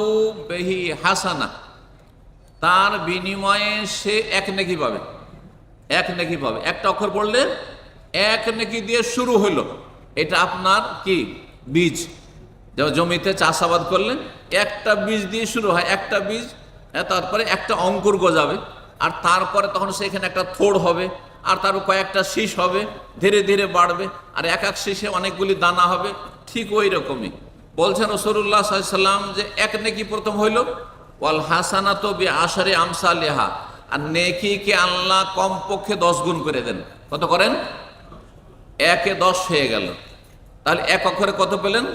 বিহি হাসানা, তার বিনিময়ে সে এক নেকি পাবে, একটা অক্ষর পড়লে এক নেকি দিয়ে শুরু হইল। এটা আপনার কি বীজ, যেমন জমিতে চাষাবাদ করলে একটা বীজ দিয়ে শুরু হয়, একটা বীজ, তারপরে একটা অঙ্কুর গজাবে, আর তারপরে তখন সেখানে একটা থোড় হবে, আর তারপর কয়েকটা শীষ হবে, ধীরে ধীরে বাড়বে, আর এক এক শীষে অনেকগুলি দানা হবে। ঠিক ওই রকমই বলছেন রাসূলুল্লাহ সাল্লাল্লাহু আলাইহি ওয়াসাল্লাম যে এক নেকি প্রথম হইল, ওয়াল হাসানাতু বিআশরি আমসালিহা, আর নেকিকে আল্লাহ কমপক্ষে 10 গুণ করে দেন। কত করেন? 1 এ 10 হয়ে গেল, তাহলে এক অক্ষরে কত পেলেন?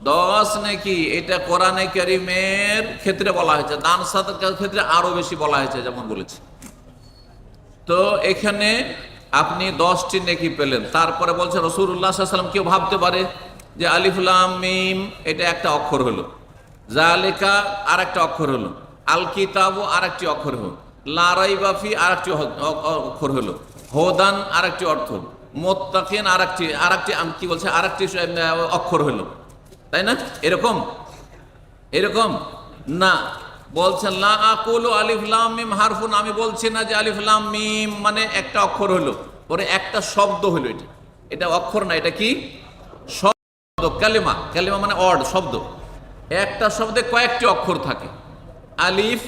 10 নেকি। এটা কোরআনে কারীমের ক্ষেত্রে বলা হয়েছে, দান সাদাকার ক্ষেত্রে আরো বেশি বলা হয়েছে, যেমন বলেছি। তো এখানে আপনি 10টি নেকি পেলেন। তারপরে বলছে রাসূলুল্লাহ সাল্লাল্লাহু আলাইহি ওয়াসাল্লাম, কেউ ভাবতে পারে যে আলিফ লাম মিম এটা একটা অক্ষর হলো, জালিকা আর একটা অক্ষর হলো, আল কিতাবু আর একটি অক্ষর হলো, লা রাইবা ফি আর একটি অক্ষর হলো, হুদান আর একটি অর্থ, মুত্তাকিন আর একটি কি বলছে আর একটি অক্ষর হলো, তাই না? এরকম না, বলছেন লা আকুলু আলিফ লাম মিম হারফুন, আমি বলছি না যে আলিফ লাম মিম মানে একটা অক্ষর হলো, পরে একটা শব্দ হলো। এটা অক্ষর না, এটা কি শব্দ, কালিমা। কালিমা মানে অর্ড, শব্দ। একটা শব্দে কয়েকটি অক্ষর থাকে। আলিফ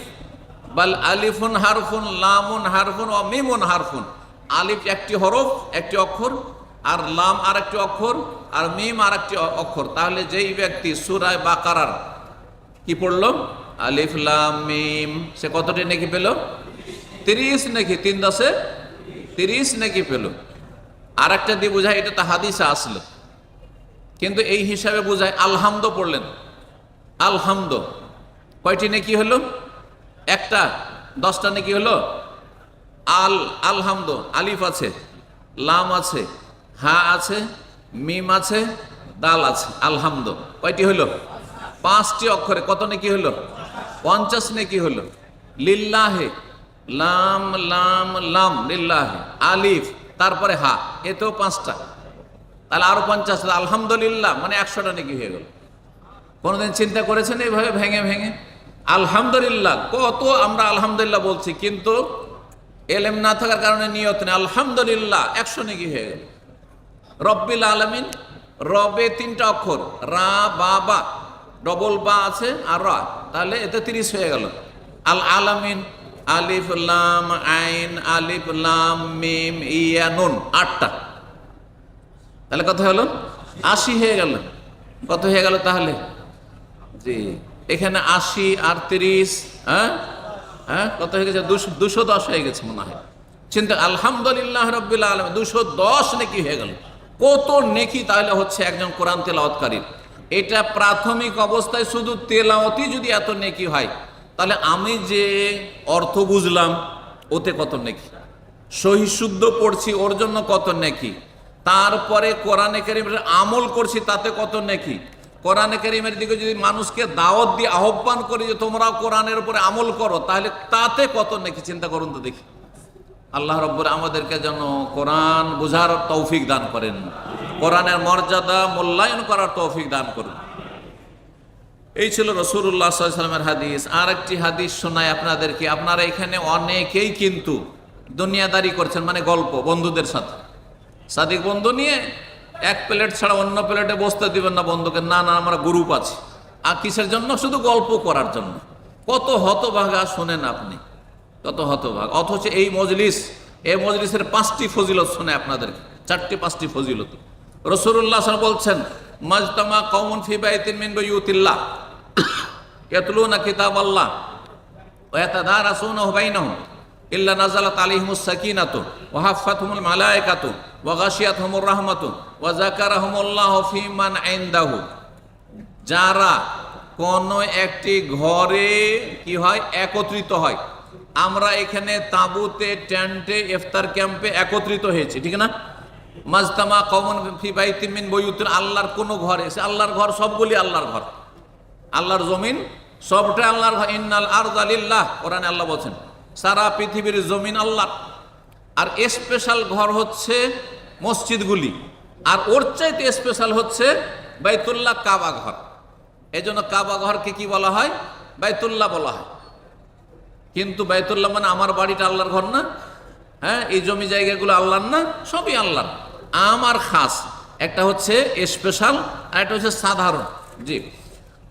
বাল আলিফুন হারফুন, লামুন হারফুন ও মিমুন হারফুন। আলিফ একটি হরফ, একটি অক্ষর, আর লাম আর একটি অক্ষর, আর মিম আর একটি অক্ষর। তাহলে যেই ব্যক্তি সূরা বাকারার কি পড়লো আলিফ লাম মিম, সে কতটি নেকি পেল? 30 নেকি, 3 10 30 নেকি পেল। আর একটা দিয়ে বোঝায়, এটা তো হাদিসে আসলো, কিন্তু এই হিসাবে বোঝায় আলহামদ পড়লেন, আলহামদ কয়টি নেকি হলো? একটা। 10টা নেকি হলো। আলহামদ, আলিফ আছে, লাম আছে, হা আছে, মিম আছে, দাল আছে, আলহামদ কয়টি হলো? 5টি অক্ষরে কত নেকি হলো? 50 নেকি হলো। লিল্লাহে, লাম লাম লাম লিল্লাহে, আলিফ তারপরে হা, এতেও 5টা, তাহলে আরো 50। আলহামদুলিল্লাহ মানে 100টা নেকি হয়ে গেল। কোনদিন চিন্তা করেছেন এইভাবে ভেঙে ভেঙে? আলহামদুলিল্লাহ, কত আমরা আলহামদুলিল্লাহ বলছি, কিন্তু এলেম না থাকার কারণে নিয়ত নেই। আলহামদুলিল্লাহ 100 নেকি হয়ে গেল। রব্বিল আলামিন, রবে 3টা অক্ষর, রা বা বা, ডবল বা আছে আর রা, তাহলে এতে 30 হয়ে গেল। আল আলামিন, আলিফ লাম আইন, আলিফ লাম মিম ইয়া নুন, 8টা, তাহলে কত হলো? 80 হয়ে গেল। কত হয়ে গেল তাহলে? জি, এখানে 80 আর 30, কত হয়ে গেছে? 210 হয়ে গেছে মনে হয়। চিন্তা, আলহামদুলিল্লাহ রাব্বিল আলামিন 210 নেকি হয়ে গেল। কত নেকি তাহলে হচ্ছে একজন কোরআন তেলাওয়াতকারীর। এটা প্রাথমিক অবস্থায় শুধু তেলাওয়াতই যদি এত নেকি হয়, তাহলে আমি যে অর্থ বুঝলাম ওতে কত নেকি, সহি শুদ্ধ পড়ছি ওর জন্য কত নেকি, তারপরে কোরআনে কারীমের আমল করছি তাতে কত নেকি, কোরআনে কারীমের দিকে যদি মানুষকে দাওয়াত দিয়ে আহ্বান করি যে তোমরাও কোরআনের উপরে আমল করো, তাহলে তাতে কত নেকি। চিন্তা করুন তো দেখি। আল্লাহ রাব্বুল আমাদেরকে যেন কোরআন বুঝার তৌফিক দান করেন, কোরআনের মর্যাদা মূল্যায়ন করার তৌফিক দান করুন। এই ছিল রাসূলুল্লাহ সাল্লাল্লাহু আলাইহি ওয়াসাল্লামের হাদিস। আর একটি হাদিস শোনাই আপনাদেরকে। আপনারা এখানে অনেকেই কিন্তু দুনিয়াদারি করছেন, মানে গল্প, বন্ধুদের সাথে সাদিক বন্ধু নিয়ে এক প্লেট ছাড়া অন্য প্লেটে বসতে দিবেন না বন্ধুকে। না না, আমরা গ্রুপ আছে। আর কিসের জন্য? শুধু গল্প করার জন্য। কত হতভাগা শোনেন আপনি, কত হতভাগ। অথচ এই মজলিসের 5টি ফজিলত শোনে আপনাদেরকে, 4-5টি ফজিলত। রাসূলুল্লাহ সাল্লাল্লাহু আলাইহি ওয়াসাল্লাম বলছেন, মাজতামা কওমুন ফি বাইতিন মিন বুয়ুতিল্লাহ ইয়াতলুনা কিতাবাল্লাহ ওয়া ইয়াতাদারাসুনাহু বাইনাহুম ইল্লা নাযালাত আলাইহিমুস সাকিনাতু ওয়া হাফফাতহুমুল মালায়েকাতু ওয়া গাশিয়াতহুমুর রাহমাতু ওয়া যাকারাহুমুল্লাহু ফি মান ইনদাহু। যারা কোন একটি ঘরে কি হয়, একত্রিত হয়। আমরা এখানে তাঁবুতে, টেন্টে, ইফতার ক্যাম্পে একত্রিত হয়েছি, ঠিক না? মাজতামা কওমুন ফি বাইতিন মিন বুয়ুতিল, আল্লাহর কোন ঘরে, আল্লাহর ঘর সবগুলি আল্লাহর ঘর, আল্লাহর জমিন সবটা আল্লাহর ঘর। ইন্নাল আরযা লিল্লাহ, কোরআনে আল্লাহ বলেন সারা পৃথিবীর জমিন আল্লাহর। আর স্পেশাল ঘর হচ্ছে মসজিদগুলি, আর ওর চাইতে স্পেশাল হচ্ছে বাইতুল্লাহ, কাবা ঘর। এই জন্য কাবা ঘরকে কি বলা হয়? বাইতুল্লাহ বলা হয়। কিন্তু বাইতুল্লাহ মানে আমার বাড়িটা আল্লাহর ঘর না? এই জমি জায়গাগুলো আল্লাহর না? সবই আল্লাহর। আমার খাস একটা হচ্ছে স্পেশাল, আর একটা হচ্ছে সাধারণ। জি,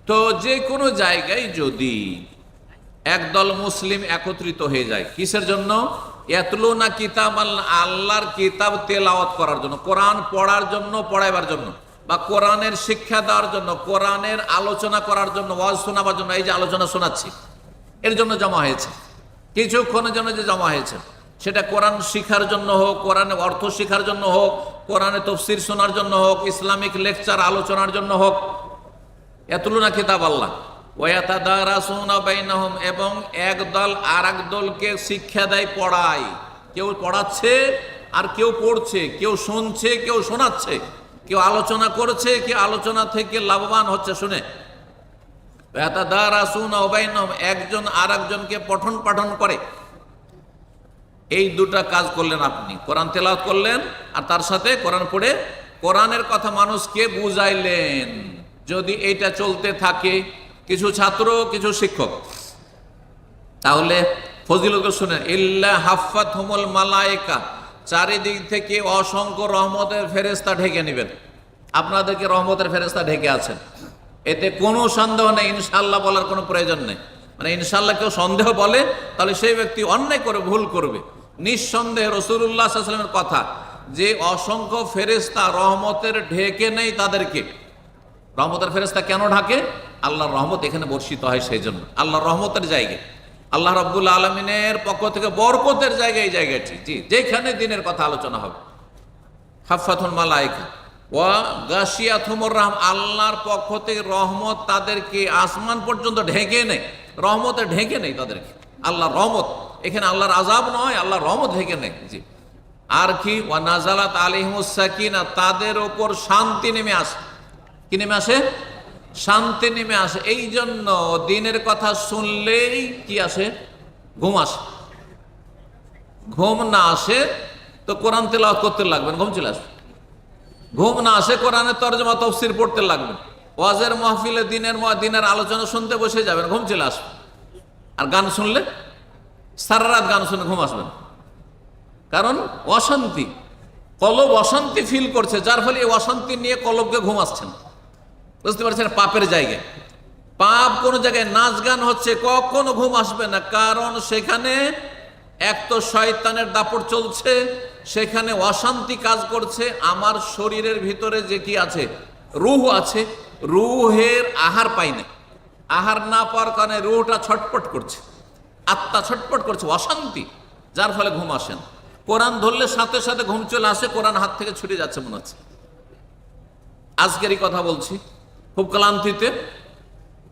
তো যে কোনো জায়গায় যদি একদল মুসলিম একত্রিত হয়ে যায়, কিসের জন্য? ইয়াতলুনা কিতাব আল্লাহ, আল্লাহর কিতাব তেলাওয়াত করার জন্য, কোরআন পড়ার জন্য, পড়াইবার জন্য, বা কোরআনের শিক্ষা দেওয়ার জন্য, কোরআনের আলোচনা করার জন্য, ওয়াজ শোনাবার জন্য। এই যে আলোচনা শোনাচ্ছি, এর জন্য জমা হয়েছে। কিছুক্ষণের জন্য যে জমা হয়েছে, সেটা কোরআন শিখার জন্য হোক, কোরআনের অর্থ শিখার জন্য হোক, কোরআনে তাফসীর শোনার জন্য হোক, ইসলামিক লেকচার আলোচনার জন্য হোক। ইয়াতলুনা কিতাব আল্লাহ ওয়া ইয়াতাদারাসুনা বাইনাহুম, এবং একদল আর এক দলকে শিক্ষা দেয়, পড়ায়। কেউ পড়াচ্ছে আর কেউ পড়ছে, কেউ শুনছে, কেউ শোনাচ্ছে। কেউ আলোচনা করছে, কি আলোচনা থেকে লাভবান হচ্ছে শুনে। একজন আর একজনকে পঠন পাঠন করে। এই দুটা কাজ করলেন আপনি, কোরআন তেলাওয়াত করলেন আর তার সাথে কোরআন পড়ে কোরআনের কথা মানুষকে বুঝাইলেন। যদি এইটা চলতে থাকে, কিছু ছাত্র কিছু শিক্ষক, তাহলে ফজিলত শুনেন, ইল্লা হাফাতহুমুল মালায়েকা, চারিদিক থেকে অসংখ্য রহমতের ফেরেশতা ঢেকে নেবেন। আপনাদেরকে রহমতের ফেরেশতা ঢেকে আছেন, এতে কোনো সন্দেহ নেই। ইনশাআল্লাহ বলার কোনো প্রয়োজন নেই। মানে ইনশাআল্লাহ কেউ সন্দেহ বলে তাহলে সেই ব্যক্তি অন্যায় করে, ভুল করবে। নিঃসন্দেহে রাসূলুল্লাহ সাল্লাল্লাহু আলাইহি ওয়াসাল্লামের কথা যে অসংখ্য ফেরেশতা রহমতের ঢেকে নেই তাদেরকে। রহমতের ফেরেশতা কেন ঢাকে? আল্লাহর রহমত এখানে বর্ষিত হয় সেই জন্য। আল্লাহর রহমতের জায়গায়, আল্লাহ রাব্বুল আলামিনের পক্ষ থেকে বরকতের জায়গায় এই জায়গাটি, জি, যেখানে দিনের কথা আলোচনা হবে। হাফাতুল মালায়েকা ওয়া গাশিয়াতুমুর রাহম, আল্লাহর পক্ষ থেকে রহমত তাদেরকে আসমান পর্যন্ত ঢেকে নেই। রহমতে ঢেকে নেই তাদেরকে, আল্লাহর রহমত। এখানে আল্লাহর আযাব নয়, আল্লাহর রহমত ঢেকে নেই। জি, আর কি ওয়া নাযালাত আলাইহিমুস সাকিনা, তাদের উপর শান্তি নেমে আসে। কি নেমে আসে? শান্তি নেমে আসে। এই জন্য দিনের কথা শুনলেই কি আসে? ঘুম আসে। ঘুম না আসে তো কোরআন তেলাওয়াত করতে লাগবেন, ঘুম চলে আসবে। ঘুম না আসে কোরআনের তরজমা তাফসীর পড়তে লাগবেন। ওয়াজের মাহফিলে দিনের আলোচনা শুনতে বসে যাবেন, ঘুম চলে আসবে। আর গান শুনলে সারা রাত গান শুনে ঘুম আসবে না। কারণ অশান্তি, কলব অশান্তি ফিল করছে, যার ফলে এই অশান্তি নিয়ে কলবকে ঘুম আসছে না। বুঝতে পারছেন? পাপের জায়গায়, পাপ কোন জায়গায় নাচ গান হচ্ছে, কখনো ঘুম আসবে না। কারণ সেখানে এক তো শয়তানের দাপট চলছে, সেখানে অশান্তি কাজ করছে। আমার শরীরের ভিতরে যে কি আছে, রূহ আছে, রূহের আহার পাই না। আহার না পাওয়ার কারণে রূহটা ছটপট করছে, আত্মা ছটপট করছে, অশান্তি, যার ফলে ঘুম আসে না। কোরআন ধরলে সাথে সাথে ঘুম চলে আসে, কোরআন হাত থেকে ছুটে যাচ্ছে মনে হচ্ছে। আজকেরই কথা বলছি, খুব ক্লান্তিতে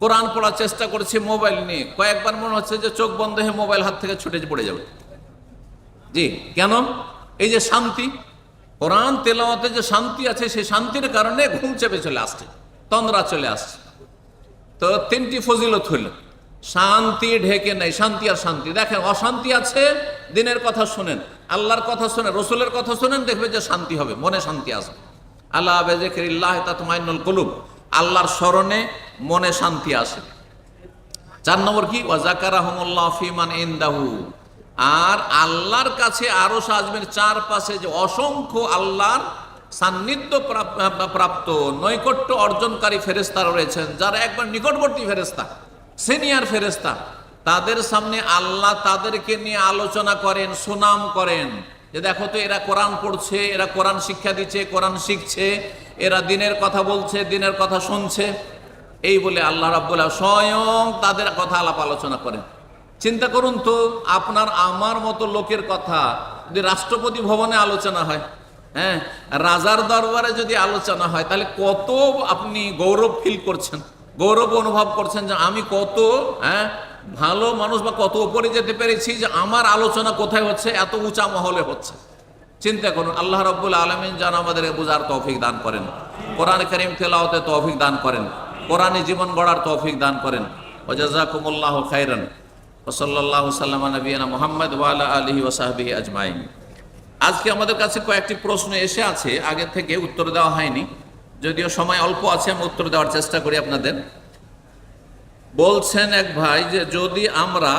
কোরআন পড়ার চেষ্টা করছি মোবাইল নিয়ে, কয়েকবার মনে হচ্ছে যে চোখ বন্ধ হয়ে মোবাইল হাত থেকে ছুটে পড়ে যাবে। জি, কেন? এই যে শান্তি, কোরআন তেলাওয়াতে যে শান্তি আছে, সেই শান্তির কারণে ঘুম চেপে চলে আসছে, তন্দ্রা চলে আসছে। তো তিনটি ফজিলত হইল, শান্তি ঢেকে নেই, শান্তি আর শান্তি। দেখেন, অশান্তি আছে, দিনের কথা শুনেন, আল্লাহর কথা শুনেন, রসুলের কথা শুনেন, দেখবে যে শান্তি হবে, মনে শান্তি আসবে। আল্লাহ বিযিকরিল্লাহ তাতমাইন্নুল কুলুব, আল্লাহর স্মরণে মনে শান্তি আসে। 4 নম্বর কি? ওয়া যাকারাহুমুল্লাহ ফিমান ইনদাহু, আর আল্লাহর কাছে আরশ আজমের চারপাশে যে অসংখ্য আল্লাহর সান্নিধ্য প্রাপ্ত নৈকট্য অর্জনকারী ফেরেশতা রয়েছেন, যারা একবার নিকটবর্তী ফেরেশতা, সিনিয়র ফেরেশতা, তাদের সামনে আল্লাহ তাদেরকে নিয়ে আলোচনা করেন, সুনাম করেন যে দেখো তো এরা কোরআন পড়ছে, এরা কোরআন শিক্ষা দিচ্ছে, কোরআন শিখছে, এরা দিনের কথা বলছে, দিনের কথা শুনছে। এই বলে আল্লাহ রাব্বুল আলামিন স্বয়ং তাদের কথা আলাপ আলোচনা করেন। চিন্তা করুন তো, আপনার আমার মতো লোকের কথা যদি রাষ্ট্রপতি ভবনে আলোচনা হয়, হ্যাঁ, রাজার দরবারে যদি আলোচনা হয়, তাহলে কত আপনি গৌরব ফিল করছেন, গৌরব অনুভব করছেন যে আমি কত ভালো মানুষ বা কত উপরে যেতে পেরেছি, যে আমার আলোচনা কোথায় হচ্ছে, এত উঁচা মহলে হচ্ছে। চিন্তা করুন। আল্লাহ রাব্বুল আলামিন যেন আমাদের বুঝার তৌফিক দান করেন, কোরআন কারীম তেলাওয়াতে তৌফিক দান করেন, কোরআনে জীবন গড়ার তৌফিক দান করেন। ওয়া জাযাকুমুল্লাহু খাইরান ওয়া সাল্লাল্লাহু সাল্লামা নবিয়ানা মুহাম্মদ ওয়া আলা আলিহি ওয়া সাহবিহি আজমাইন। আজকে আমাদের কাছে কয়েকটি প্রশ্ন এসে আছে, আগে থেকে উত্তর দেওয়া হয়নি, যদিও সময় অল্প আছে, আমি উত্তর দেওয়ার চেষ্টা করি আপনাদের। বলছেন এক ভাই যে যদি আমরা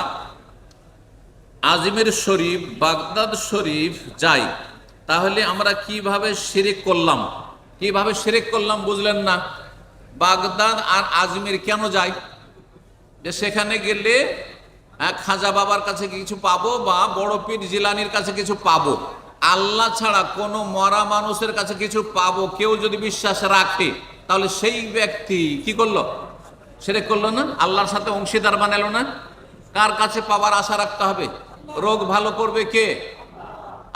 আজমির শরীফ, বাগদাদ শরীফ যাই, তাহলে আমরা কিভাবে শিরিক করলাম? কিভাবে শিরিক করলাম বুঝলেন না? বাগদাদ আর আজমির কেন যাই? যে সেখানে গেলে খাজা বাবার কাছে কিছু পাবো বা বড় পীর জিলানির কাছে কিছু পাবো, আল্লাহ ছাড়া কোনো মরা মানুষের কাছে কিছু পাবো, কেউ যদি বিশ্বাস রাখে, তাহলে সেই ব্যক্তি কি করলো? শিরক করলো না? আল্লাহর সাথে অংশীদার বানালো না? কার কাছে পাওয়ার আশা রাখতে হবে? রোগ ভালো করবে কে?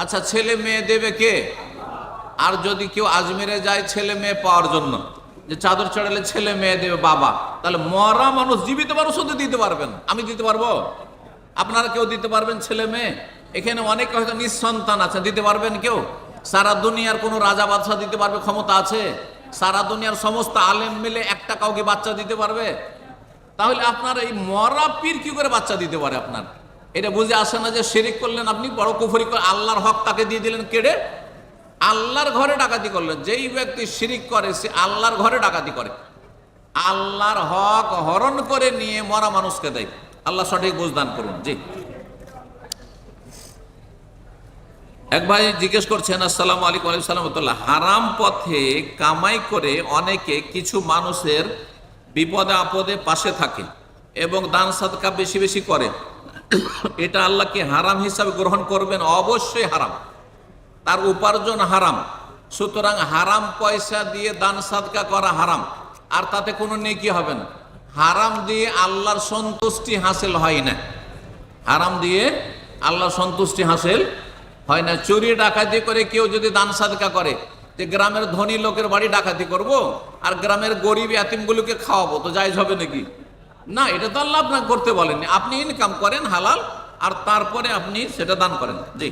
আচ্ছা, ছেলে মেয়ে দেবে কে? আর যদি কেউ আজমিরে যায় ছেলে মেয়ে পাওয়ার জন্য, যে চাদর চড়ালে ছেলে মেয়ে দেবে বাবা, তাহলে মরা মানুষ, জীবিত মানুষ তো দিতে পারবেন, আমি দিতে পারবো, আপনারা কেউ দিতে পারবেন ছেলে মেয়ে? এখানে অনেকে হয়তো নিঃসন্তান আছে, দিতে পারবেন কেউ? সারা দুনিয়ার কোনো রাজা বাদশা দিতে পারবে? ক্ষমতা আছে? সারা দুনিয়ার সমস্ত আলেম মিলে একটা কাউকে বাচ্চা দিতে পারবে? তাহলে আপনার এই মরা পীর কি করে বাচ্চা দিতে পারে? আপনার এটা বুঝে আসে না যে শিরিক করলেন আপনি, বড় কুফরি করে আল্লাহর হক তাকে দিয়ে দিলেন কেড়ে। আল্লাহর ঘরে ডাকাতি করলেন। যেই ব্যক্তি শিরিক করে সে আল্লাহর ঘরে ডাকাতি করে, আল্লাহর হক হরণ করে নিয়ে মরা মানুষকে দেয়। আল্লাহ সঠিক বুঝদান করুন। জি, এক ভাই জিজ্ঞেস করছেন, আসসালামু আলাইকুম। ওয়া আলাইকুম সালাম। হারাম পথে কামাই করে অনেকে কিছু মানুষের বিপদে আপদে পাশে থাকে এবং দান সাদকা বেশি বেশি করে, এটা আল্লাহ কি হারাম হিসাবে গ্রহণ করবেন? অবশ্যই হারাম, তার উপার্জন হারাম। সুতরাং হারাম পয়সা দিয়ে দান সাদকা করা হারাম, আর তাতে কোনো নেকি হবে না। হারাম দিয়ে আল্লাহর সন্তুষ্টি হাসিল হয় না। হারাম দিয়ে আল্লাহর সন্তুষ্টি হাসিল হয় না। চুরি ডাকাতি করে কেউ যদি দান সাদকা করে, যে গ্রামের ধনী লোকের বাড়ি ডাকাতি করব আর গ্রামের গরিব ইয়াতিমগুলোকে খাওয়াবো, তো জায়েজ হবে নাকি? না, এটা তো আল্লাহ আপনাকে করতে বলেননি। আপনি ইনকাম করেন হালাল, আর তারপরে আপনি সেটা দান করেন। জি।